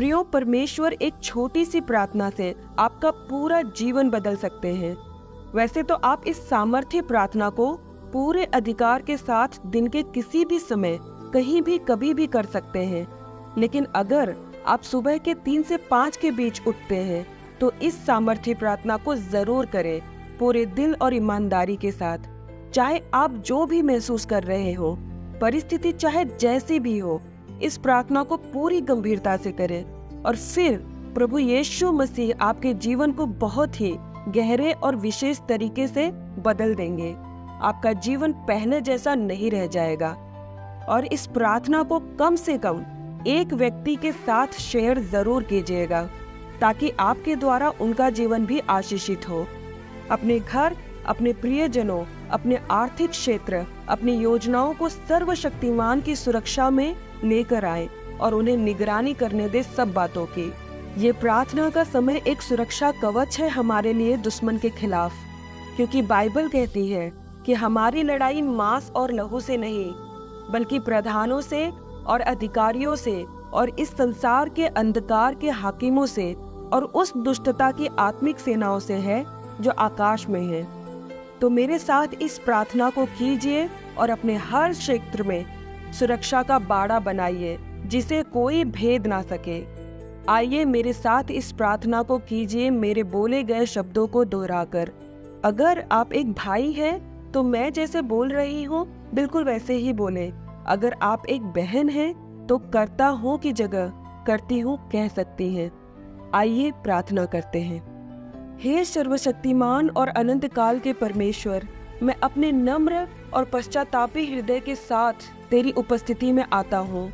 प्रियो, परमेश्वर एक छोटी सी प्रार्थना से आपका पूरा जीवन बदल सकते हैं। वैसे तो आप इस सामर्थ्य प्रार्थना को पूरे अधिकार के साथ दिन के किसी भी समय, कहीं भी, कभी भी कर सकते हैं। लेकिन अगर आप सुबह के 3 से 5 के बीच उठते हैं तो इस सामर्थ्य प्रार्थना को जरूर करें, पूरे दिल और ईमानदारी के साथ। चाहे आप जो भी महसूस कर रहे हो, परिस्थिति चाहे जैसी भी हो, इस प्रार्थना को पूरी गंभीरता से करें और फिर प्रभु यीशु मसीह आपके जीवन को बहुत ही गहरे और विशेष तरीके से बदल देंगे। आपका जीवन पहले जैसा नहीं रह जाएगा। और इस प्रार्थना को कम से कम एक व्यक्ति के साथ शेयर जरूर कीजिएगा, ताकि आपके द्वारा उनका जीवन भी आशीषित हो। अपने घर, अपने प्रियजनों, अपने आर्थिक क्षेत्र, अपनी योजनाओं को सर्वशक्तिमान की सुरक्षा में लेकर आए और उन्हें निगरानी करने दे सब बातों की। ये प्रार्थना का समय एक सुरक्षा कवच है हमारे लिए दुश्मन के खिलाफ, क्योंकि बाइबल कहती है कि हमारी लड़ाई मांस और लहू से नहीं, बल्कि प्रधानों से और अधिकारियों से और इस संसार के अंधकार के हाकिमों से और उस दुष्टता की आत्मिक सेनाओं से है जो आकाश में है। तो मेरे साथ इस प्रार्थना को कीजिए और अपने हर क्षेत्र में सुरक्षा का बाड़ा बनाइए, जिसे कोई भेद ना सके। आइए मेरे साथ इस प्रार्थना को कीजिए, मेरे बोले गए शब्दों को दोहराकर। अगर आप एक भाई हैं तो मैं जैसे बोल रही हूँ बिल्कुल वैसे ही बोले। अगर आप एक बहन हैं तो करता हूँ की जगह करती हूँ कह सकती हैं। आइए प्रार्थना करते हैं। हे सर्वशक्तिमान और अनंत काल के परमेश्वर, मैं अपने नम्र और पश्चातापी हृदय के साथ तेरी उपस्थिति में आता हूँ।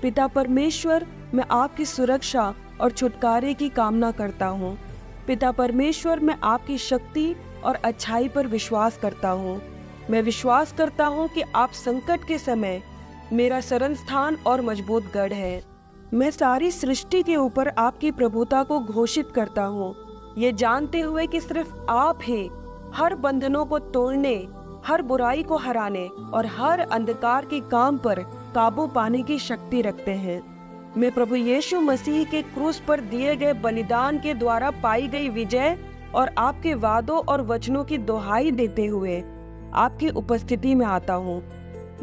पिता परमेश्वर, मैं आपकी सुरक्षा और छुटकारे की कामना करता हूँ। पिता परमेश्वर, मैं आपकी शक्ति और अच्छाई पर विश्वास करता हूँ। मैं विश्वास करता हूँ कि आप संकट के समय मेरा शरण स्थान और मजबूत गढ़ है। मैं सारी सृष्टि के ऊपर आपकी प्रभुता को घोषित करता हूँ, ये जानते हुए कि सिर्फ आप ही हर बंधनों को तोड़ने, हर बुराई को हराने और हर अंधकार के काम पर काबू पाने की शक्ति रखते हैं। मैं प्रभु यीशु मसीह के क्रूस पर दिए गए बलिदान के द्वारा पाई गई विजय और आपके वादों और वचनों की दोहाई देते हुए आपकी उपस्थिति में आता हूँ।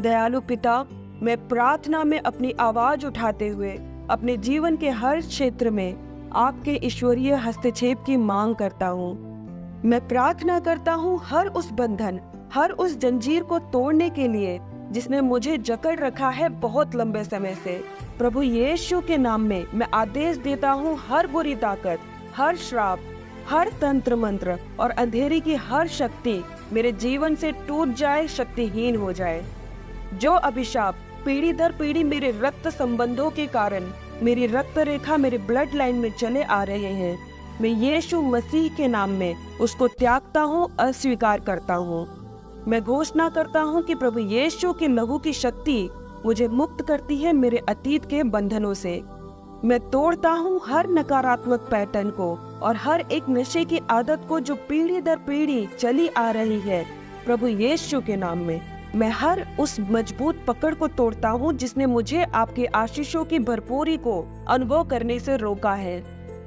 दयालु पिता, मैं प्रार्थना में अपनी आवाज उठाते हुए अपने जीवन के हर क्षेत्र में आपके ईश्वरीय हस्तक्षेप की मांग करता हूँ। मैं प्रार्थना करता हूँ हर उस बंधन, हर उस जंजीर को तोड़ने के लिए जिसने मुझे जकड़ रखा है बहुत लंबे समय से। प्रभु यीशु के नाम में मैं आदेश देता हूँ, हर बुरी ताकत, हर श्राप, हर तंत्र मंत्र और अंधेरे की हर शक्ति मेरे जीवन से टूट जाए, शक्तिहीन हो जाए। जो अभिशाप पीढ़ी दर पीढ़ी मेरे रक्त संबंधों के कारण, मेरी रक्त रेखा, मेरे ब्लड लाइन में चले आ रहे हैं, मैं यीशु मसीह के नाम में उसको त्यागता हूँ, अस्वीकार करता हूँ। मैं घोषणा करता हूँ कि प्रभु यीशु के लहू की शक्ति मुझे मुक्त करती है मेरे अतीत के बंधनों से। मैं तोड़ता हूँ हर नकारात्मक पैटर्न को और हर एक नशे की आदत को जो पीढ़ी दर पीढ़ी चली आ रही है। प्रभु यीशु के नाम में मैं हर उस मजबूत पकड़ को तोड़ता हूँ जिसने मुझे आपके आशीषों की भरपूरी को अनुभव करने से रोका है।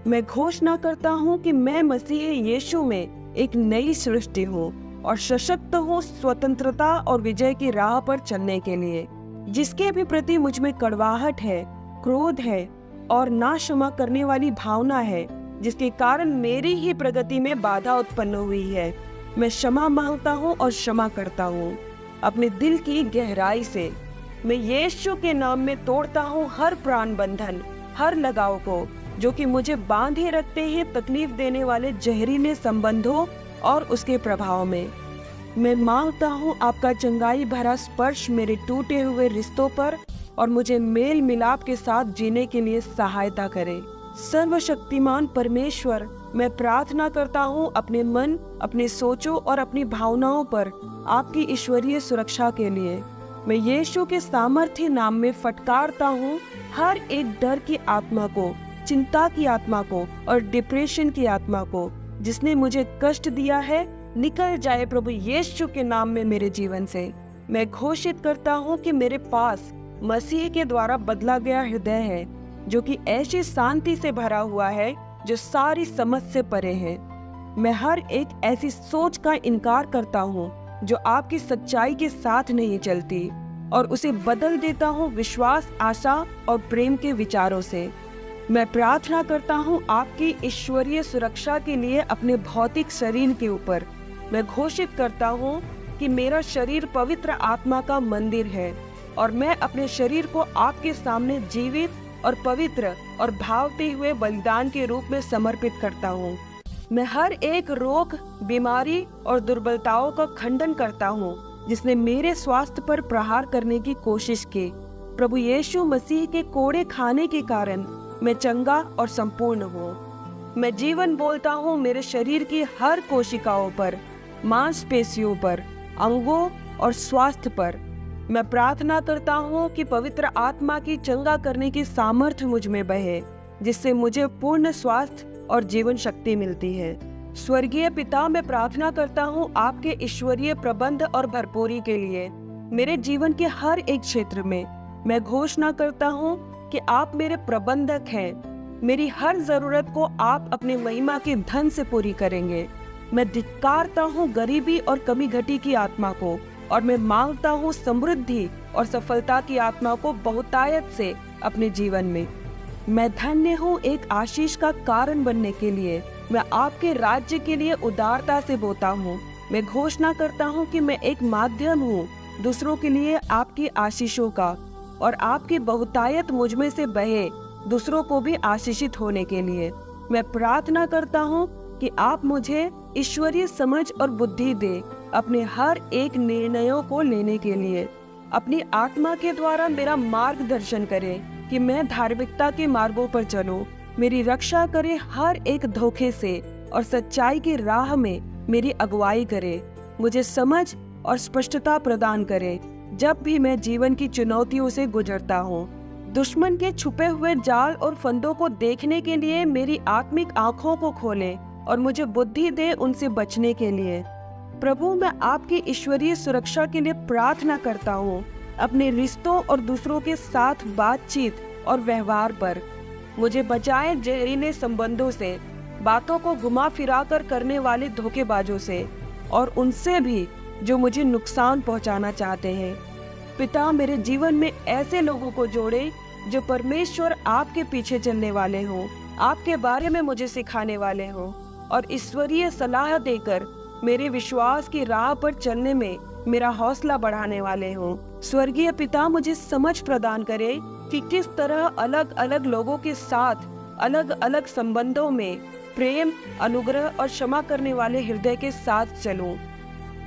मैं घोषणा करता हूँ कि मैं मसीह यीशु में एक नई सृष्टि हूँ और सशक्त हूँ स्वतंत्रता और विजय की राह पर चलने के लिए। जिसके भी प्रति मुझ में कड़वाहट है, क्रोध है और ना क्षमा करने वाली भावना है, जिसके कारण मेरी ही प्रगति में बाधा उत्पन्न हुई है, मैं क्षमा मांगता हूँ और क्षमा करता हूँ अपने दिल की गहराई से। मैं यीशु के नाम में तोड़ता हूँ हर प्राण बंधन, हर लगाव को जो कि मुझे बांधे रखते हैं तकलीफ देने वाले जहरीले संबंधों और उसके प्रभाव में। मैं मांगता हूँ आपका चंगाई भरा स्पर्श मेरे टूटे हुए रिश्तों पर और मुझे मेल मिलाप के साथ जीने के लिए सहायता करे। सर्वशक्तिमान परमेश्वर, मैं प्रार्थना करता हूँ अपने मन, अपने सोचों और अपनी भावनाओं पर आपकी ईश्वरीय सुरक्षा के लिए। मैं यीशु के सामर्थ्य नाम में फटकारता हूँ हर एक डर की आत्मा को, चिंता की आत्मा को और डिप्रेशन की आत्मा को जिसने मुझे कष्ट दिया है, निकल जाए प्रभु यीशु के नाम में मेरे जीवन से। मैं घोषित करता हूँ कि मेरे पास मसीह के द्वारा बदला गया हृदय है जो कि ऐसी शांति से भरा हुआ है जो सारी समझ से परे है। मैं हर एक ऐसी सोच का इनकार करता हूँ जो आपकी सच्चाई के साथ नहीं चलती, और उसे बदल देता हूँ विश्वास, आशा और प्रेम के विचारों से। मैं प्रार्थना करता हूँ आपकी ईश्वरीय सुरक्षा के लिए अपने भौतिक शरीर के ऊपर। मैं घोषित करता हूँ कि मेरा शरीर पवित्र आत्मा का मंदिर है, और मैं अपने शरीर को आपके सामने जीवित और पवित्र और भावते हुए बलिदान के रूप में समर्पित करता हूँ। मैं हर एक रोग, बीमारी और दुर्बलताओं का खंडन करता हूँ जिसने मेरे स्वास्थ्य पर प्रहार करने की कोशिश की। प्रभु यीशु मसीह के कोड़े खाने के कारण मैं चंगा और संपूर्ण हूँ। मैं जीवन बोलता हूँ मेरे शरीर की हर कोशिकाओं पर, मांसपेशियों पर, अंगों और स्वास्थ्य पर। मैं प्रार्थना करता हूँ कि पवित्र आत्मा की चंगा करने की सामर्थ्य मुझ में बहे, जिससे मुझे पूर्ण स्वास्थ्य और जीवन शक्ति मिलती है। स्वर्गीय पिता, मैं प्रार्थना करता हूँ आपके ईश्वरीय प्रबंध और भरपूरी के लिए मेरे जीवन के हर एक क्षेत्र में। मैं घोषणा करता हूँ कि आप मेरे प्रबंधक हैं। मेरी हर जरूरत को आप अपने महिमा के धन से पूरी करेंगे। मैं धिक्कारता हूँ गरीबी और कमी घटी की आत्मा को, और मैं मांगता हूँ समृद्धि और सफलता की आत्मा को बहुतायत से अपने जीवन में। मैं धन्य हूँ एक आशीष का कारण बनने के लिए। मैं आपके राज्य के लिए उदारता से बोता हूँ। मैं घोषणा करता हूँ कि मैं एक माध्यम हूँ दूसरों के लिए आपकी आशीषों का, और आपकी बहुतायत मुझ में से बहे दूसरों को भी आशीषित होने के लिए। मैं प्रार्थना करता हूँ कि आप मुझे ईश्वरीय समझ और बुद्धि दे अपने हर एक निर्णयों को लेने के लिए। अपनी आत्मा के द्वारा मेरा मार्गदर्शन करे कि मैं धार्मिकता के मार्गों पर चलूं। मेरी रक्षा करे हर एक धोखे से, और सच्चाई की राह में मेरी अगुवाई करे। मुझे समझ और स्पष्टता प्रदान करे जब भी मैं जीवन की चुनौतियों से गुजरता हूँ। दुश्मन के छुपे हुए जाल और फंदों को देखने के लिए मेरी आत्मिक आंखों को खोले, और मुझे बुद्धि दे उनसे बचने के लिए। प्रभु, मैं आपकी ईश्वरीय सुरक्षा के लिए प्रार्थना करता हूँ अपने रिश्तों और दूसरों के साथ बातचीत और व्यवहार पर। मुझे बचाए जहरीले संबंधों से, बातों को घुमा फिरा कर करने वाले धोखेबाजों से, और उनसे भी जो मुझे नुकसान पहुंचाना चाहते हैं। पिता, मेरे जीवन में ऐसे लोगों को जोड़े जो परमेश्वर आपके पीछे चलने वाले हों, आपके बारे में मुझे सिखाने वाले हों, और ईश्वरीय सलाह देकर मेरे विश्वास की राह पर चलने में मेरा हौसला बढ़ाने वाले हों। स्वर्गीय पिता, मुझे समझ प्रदान करे कि किस तरह अलग अलग लोगों के साथ अलग अलग संबंधों में प्रेम, अनुग्रह और क्षमा करने वाले हृदय के साथ चलूं।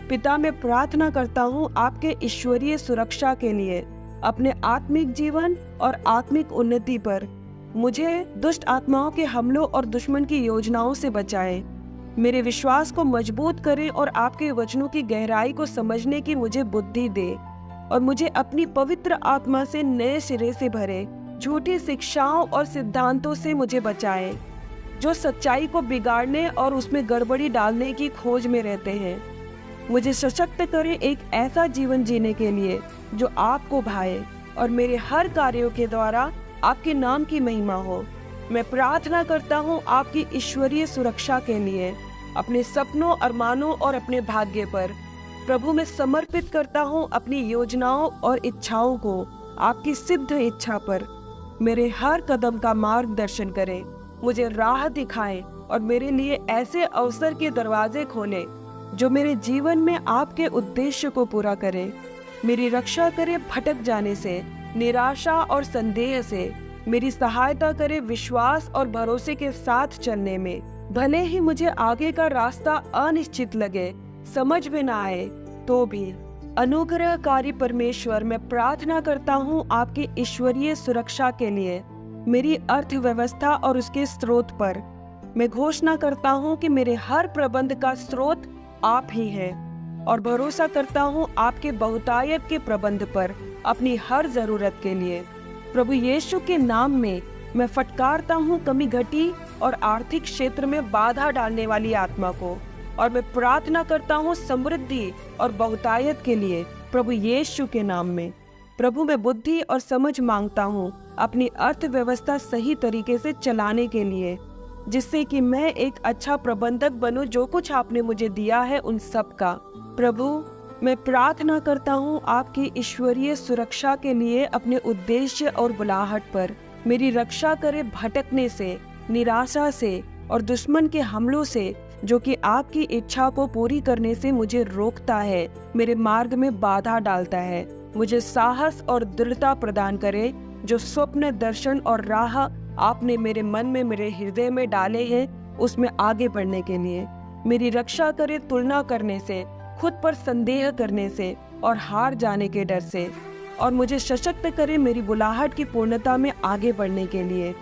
पिता, मैं प्रार्थना करता हूँ आपके ईश्वरीय सुरक्षा के लिए अपने आत्मिक जीवन और आत्मिक उन्नति पर। मुझे दुष्ट आत्माओं के हमलों और दुश्मन की योजनाओं से बचाएं। मेरे विश्वास को मजबूत करें और आपके वचनों की गहराई को समझने की मुझे बुद्धि दे, और मुझे अपनी पवित्र आत्मा से नए सिरे से भरे। झूठी शिक्षाओं और सिद्धांतों से मुझे बचाएं जो सच्चाई को बिगाड़ने और उसमें गड़बड़ी डालने की खोज में रहते हैं। मुझे सशक्त करें एक ऐसा जीवन जीने के लिए जो आपको भाए, और मेरे हर कार्यों के द्वारा आपके नाम की महिमा हो। मैं प्रार्थना करता हूँ आपकी ईश्वरीय सुरक्षा के लिए अपने सपनों, अरमानों और अपने भाग्य पर। प्रभु, मैं समर्पित करता हूँ अपनी योजनाओं और इच्छाओं को आपकी सिद्ध इच्छा पर। मेरे हर कदम का मार्गदर्शन करें, मुझे राह दिखाएं, और मेरे लिए ऐसे अवसर के दरवाजे खोलें जो मेरे जीवन में आपके उद्देश्य को पूरा करें। मेरी रक्षा करे भटक जाने से, निराशा और संदेह से। मेरी सहायता करे विश्वास और भरोसे के साथ चलने में। भले ही मुझे आगे का रास्ता अनिश्चित लगे, समझ में ना आए, तो भी। अनुग्रहकारी परमेश्वर, मैं प्रार्थना करता हूँ आपकी ईश्वरीय सुरक्षा के लिए मेरी अर्थव्यवस्था और उसके स्रोत पर। मैं घोषणा करता हूँ कि मेरे हर प्रबंध का स्रोत आप ही हैं, और भरोसा करता हूँ आपके बहुतायत के प्रबंध पर अपनी हर जरूरत के लिए। प्रभु यीशु के नाम में मैं फटकारता हूँ कमी घटी और आर्थिक क्षेत्र में बाधा डालने वाली आत्मा को, और मैं प्रार्थना करता हूँ समृद्धि और बहुतायत के लिए प्रभु यीशु के नाम में। प्रभु, मैं बुद्धि और समझ मांगता हूँ अपनी अर्थव्यवस्था सही तरीके से चलाने के लिए, जिससे कि मैं एक अच्छा प्रबंधक बनूं जो कुछ आपने मुझे दिया है उन सब का। प्रभु, मैं प्रार्थना करता हूँ आपकी ईश्वरीय सुरक्षा के लिए अपने उद्देश्य और बुलाहट पर। मेरी रक्षा करे भटकने से, निराशा से और दुश्मन के हमलों से, जो कि आपकी इच्छा को पूरी करने से मुझे रोकता है, मेरे मार्ग में बाधा डालता है। मुझे साहस और दृढ़ता प्रदान करे, जो स्वप्न, दर्शन और राह आपने मेरे मन में, मेरे हृदय में डाले हैं, उसमें आगे बढ़ने के लिए। मेरी रक्षा करे तुलना करने से, खुद पर संदेह करने से और हार जाने के डर से, और मुझे सशक्त करे मेरी बुलाहट की पूर्णता में आगे बढ़ने के लिए,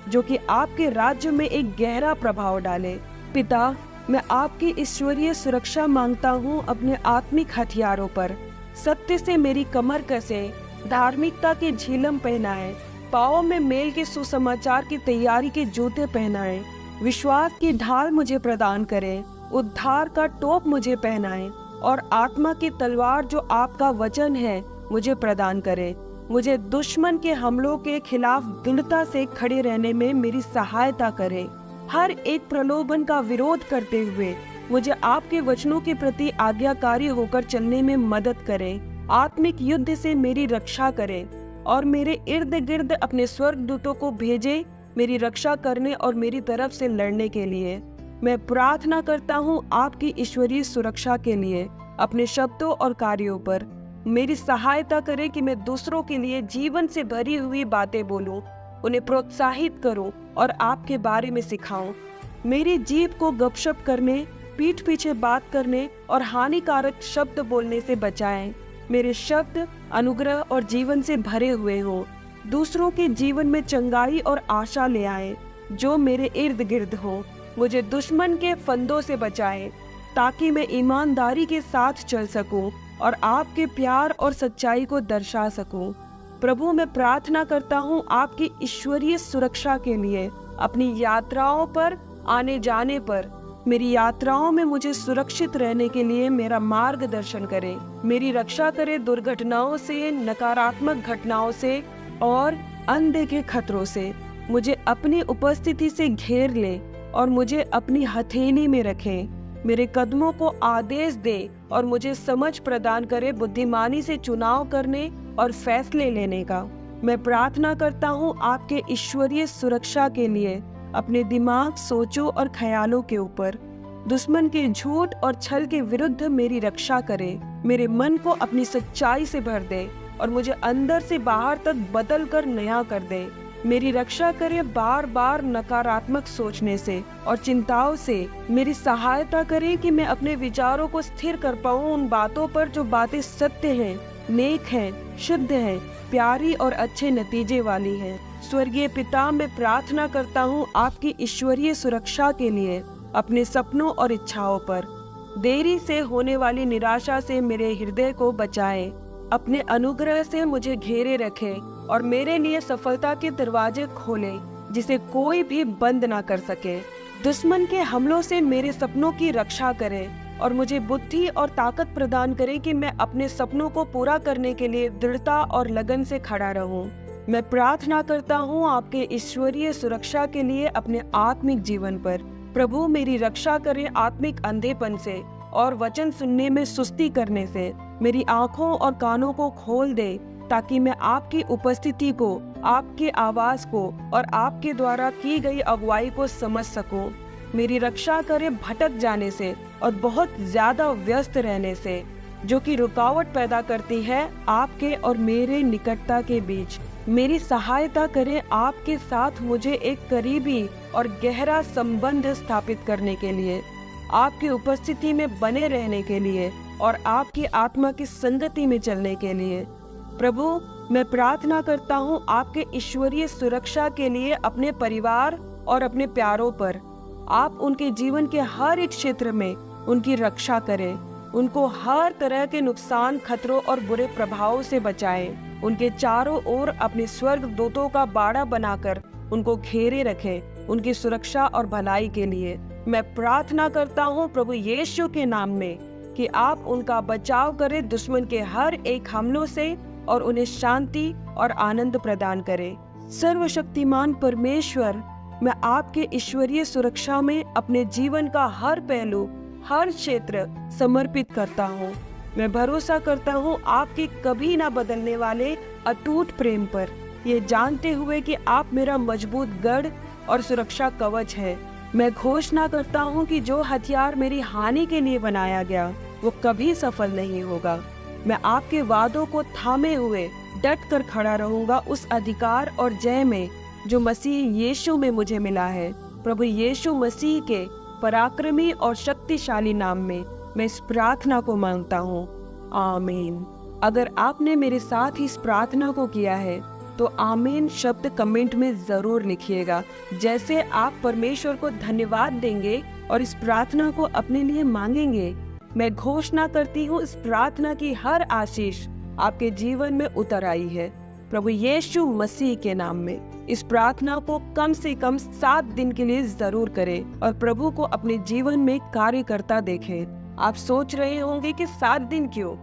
जो कि आपके राज्य में एक गहरा प्रभाव डाले। पिता, मैं आपकी ईश्वरीय सुरक्षा मांगता हूँ अपने आत्मिक हथियारों पर। सत्य से मेरी कमर कसे, धार्मिकता के झिलम पहनाए, पाँव में मेल के सुसमाचार की तैयारी के जूते पहनाए, विश्वास की ढाल मुझे प्रदान करें, उद्धार का टोप मुझे पहनाए और आत्मा की तलवार जो आपका वचन है मुझे प्रदान करे। मुझे दुश्मन के हमलों के खिलाफ दृढ़ता से खड़े रहने में मेरी सहायता करे। हर एक प्रलोभन का विरोध करते हुए मुझे आपके वचनों के प्रति आज्ञाकारी होकर चलने में मदद करे। आत्मिक युद्ध से मेरी रक्षा करे और मेरे इर्द गिर्द अपने स्वर्गदूतों को भेजे मेरी रक्षा करने और मेरी तरफ से लड़ने के लिए। मैं प्रार्थना करता हूँ आपकी ईश्वरीय सुरक्षा के लिए अपने शब्दों और कार्यों पर। मेरी सहायता करे कि मैं दूसरों के लिए जीवन से भरी हुई बातें बोलूं, उन्हें प्रोत्साहित करूं और आपके बारे में सिखाऊं। मेरी जीभ को गपशप करने, पीठ पीछे बात करने और हानिकारक शब्द बोलने से बचाएं। मेरे शब्द अनुग्रह और जीवन से भरे हुए हों, दूसरों के जीवन में चंगाई और आशा ले आए जो मेरे इर्द गिर्द हो। मुझे दुश्मन के फंदों से बचाएं ताकि मैं ईमानदारी के साथ चल सकूं और आपके प्यार और सच्चाई को दर्शा सकूं। प्रभु, मैं प्रार्थना करता हूँ आपकी ईश्वरीय सुरक्षा के लिए अपनी यात्राओं पर, आने जाने पर। मेरी यात्राओं में मुझे सुरक्षित रहने के लिए मेरा मार्गदर्शन करें। मेरी रक्षा करे दुर्घटनाओं से, नकारात्मक घटनाओं से और अनदेखे खतरों से। मुझे अपनी उपस्थिति से घेर ले और मुझे अपनी हथेली में रखें। मेरे कदमों को आदेश दे और मुझे समझ प्रदान करे बुद्धिमानी से चुनाव करने और फैसले लेने का। मैं प्रार्थना करता हूँ आपके ईश्वरीय सुरक्षा के लिए अपने दिमाग, सोचों और ख्यालों के ऊपर। दुश्मन के झूठ और छल के विरुद्ध मेरी रक्षा करे। मेरे मन को अपनी सच्चाई से भर दे और मुझे अंदर से बाहर तक बदल कर नया कर दे। मेरी रक्षा करे बार बार नकारात्मक सोचने से और चिंताओं से। मेरी सहायता करे कि मैं अपने विचारों को स्थिर कर पाऊँ उन बातों पर जो बातें सत्य हैं, नेक हैं, शुद्ध हैं, प्यारी और अच्छे नतीजे वाली हैं। स्वर्गीय पिता, मैं प्रार्थना करता हूँ आपकी ईश्वरीय सुरक्षा के लिए अपने सपनों और इच्छाओं पर। देरी से होने वाली निराशा से मेरे हृदय को बचाए। अपने अनुग्रह से मुझे घेरे रखे और मेरे लिए सफलता के दरवाजे खोले जिसे कोई भी बंद ना कर सके। दुश्मन के हमलों से मेरे सपनों की रक्षा करे और मुझे बुद्धि और ताकत प्रदान करे कि मैं अपने सपनों को पूरा करने के लिए दृढ़ता और लगन से खड़ा रहूं। मैं प्रार्थना करता हूं आपके ईश्वरीय सुरक्षा के लिए अपने आत्मिक जीवन पर। प्रभु, मेरी रक्षा करें आत्मिक अंधेपन से और वचन सुनने में सुस्ती करने से। मेरी आंखों और कानों को खोल दे ताकि मैं आपकी उपस्थिति को, आपके आवाज को और आपके द्वारा की गई अगुवाई को समझ सकूं। मेरी रक्षा करे भटक जाने से और बहुत ज्यादा व्यस्त रहने से, जो कि रुकावट पैदा करती है आपके और मेरे निकटता के बीच। मेरी सहायता करें आपके साथ मुझे एक करीबी और गहरा संबंध स्थापित करने के लिए, आपकी उपस्थिति में बने रहने के लिए और आपकी आत्मा की संगति में चलने के लिए। प्रभु, मैं प्रार्थना करता हूँ आपके ईश्वरीय सुरक्षा के लिए अपने परिवार और अपने प्यारों पर। आप उनके जीवन के हर एक क्षेत्र में उनकी रक्षा करें, उनको हर तरह के नुकसान, खतरों और बुरे प्रभावों से बचाएं। उनके चारों ओर अपने स्वर्ग दूतों का बाड़ा बनाकर उनको घेरे रखें उनकी सुरक्षा और भलाई के लिए। मैं प्रार्थना करता हूँ प्रभु यीशु के नाम में कि आप उनका बचाव करें दुश्मन के हर एक हमलों से और उन्हें शांति और आनंद प्रदान करें। सर्वशक्तिमान परमेश्वर, मैं आपके ईश्वरीय सुरक्षा में अपने जीवन का हर पहलू, हर क्षेत्र समर्पित करता हूँ। मैं भरोसा करता हूँ आपके कभी ना बदलने वाले अटूट प्रेम पर, ये जानते हुए कि आप मेरा मजबूत गढ़ और सुरक्षा कवच है। मैं घोषणा करता हूँ कि जो हथियार मेरी हानि के लिए बनाया गया वो कभी सफल नहीं होगा। मैं आपके वादों को थामे हुए डट कर खड़ा रहूंगा उस अधिकार और जय में जो मसीह यीशु में मुझे मिला है। प्रभु यीशु मसीह के पराक्रमी और शक्तिशाली नाम में मैं इस प्रार्थना को मांगता हूँ, आमीन। अगर आपने मेरे साथ इस प्रार्थना को किया है तो आमीन शब्द कमेंट में जरूर लिखिएगा। जैसे आप परमेश्वर को धन्यवाद देंगे और इस प्रार्थना को अपने लिए मांगेंगे, मैं घोषणा करती हूँ इस प्रार्थना की हर आशीष आपके जीवन में उतर आई है। प्रभु यीशु मसीह के नाम में इस प्रार्थना को कम से कम 7 दिन के लिए जरूर करें और प्रभु को अपने जीवन में कार्य करता देखें। आप सोच रहे होंगे कि 7 दिन क्यों?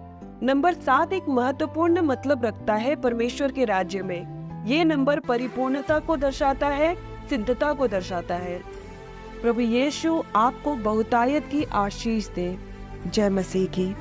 नंबर 7 एक महत्वपूर्ण मतलब रखता है परमेश्वर के राज्य में। ये नंबर परिपूर्णता को दर्शाता है, सिद्धता को दर्शाता है। प्रभु यीशु आपको बहुतायत की आशीष दे। जय मसीह की।